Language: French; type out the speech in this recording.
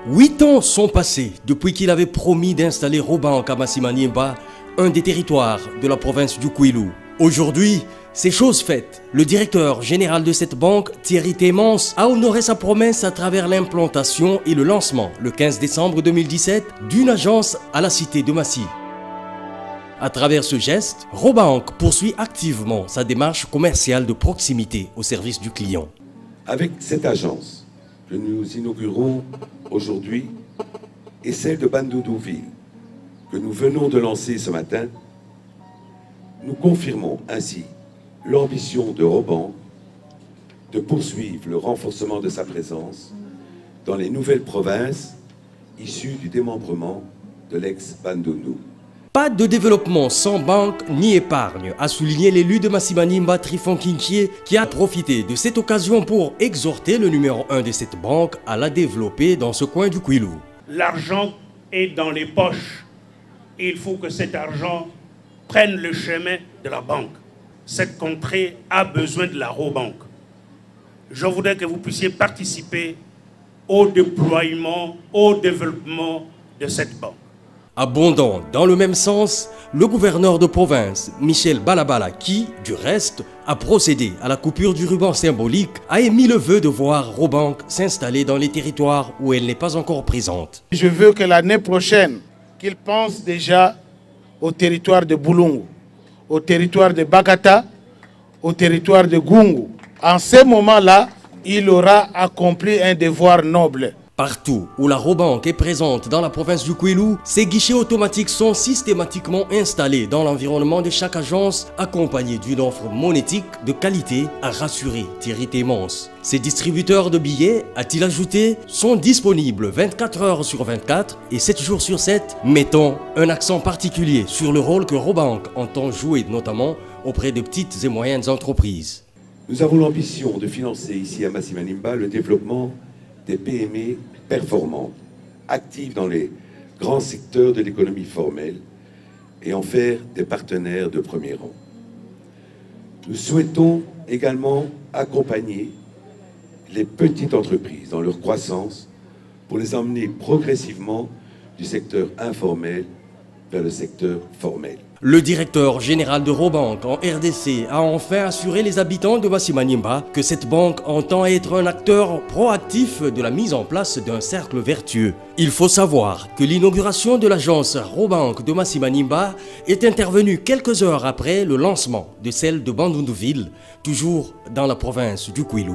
8 ans sont passés depuis qu'il avait promis d'installer Robank à Massimaniemba, un des territoires de la province du Kwilu. Aujourd'hui, c'est chose faite. Le directeur général de cette banque, Thierry Témence, a honoré sa promesse à travers l'implantation et le lancement, le 15 décembre 2017, d'une agence à la cité de Massi. À travers ce geste, Robank poursuit activement sa démarche commerciale de proximité au service du client. Avec cette agence que nous inaugurons aujourd'hui et celle de Bandundu-Ville que nous venons de lancer ce matin, nous confirmons ainsi l'ambition de Robank de poursuivre le renforcement de sa présence dans les nouvelles provinces issues du démembrement de l'ex-Bandundu. Pas de développement sans banque ni épargne, a souligné l'élu de Massimaniemba Trifon Kinkie, qui a profité de cette occasion pour exhorter le numéro 1 de cette banque à la développer dans ce coin du Kwilu. L'argent est dans les poches et il faut que cet argent prenne le chemin de la banque. Cette contrée a besoin de la Robank. Je voudrais que vous puissiez participer au déploiement, au développement de cette banque. Abondant dans le même sens, le gouverneur de province, Michel Balabala, qui, du reste, a procédé à la coupure du ruban symbolique, a émis le vœu de voir Robank s'installer dans les territoires où elle n'est pas encore présente. Je veux que l'année prochaine, qu'il pense déjà au territoire de Bulungu, au territoire de Bakata, au territoire de Gungu. En ce moment-là, il aura accompli un devoir noble. Partout où la Robank est présente dans la province du Kwilu, ces guichets automatiques sont systématiquement installés dans l'environnement de chaque agence, accompagnés d'une offre monétique de qualité, a rassuré Thierry Témence. Ces distributeurs de billets, a-t-il ajouté, sont disponibles 24 heures sur 24 et 7 jours sur 7, mettant un accent particulier sur le rôle que Robank entend jouer notamment auprès de petites et moyennes entreprises. Nous avons l'ambition de financer ici à Massimaniemba le développement des PME performantes, actives dans les grands secteurs de l'économie formelle et en faire des partenaires de premier rang. Nous souhaitons également accompagner les petites entreprises dans leur croissance pour les emmener progressivement du secteur informel vers le secteur formel. Le directeur général de Robank en RDC a enfin assuré les habitants de Massimaniemba que cette banque entend être un acteur proactif de la mise en place d'un cercle vertueux. Il faut savoir que l'inauguration de l'agence Robank de Massimaniemba est intervenue quelques heures après le lancement de celle de Bandundu-Ville, toujours dans la province du Kwilu.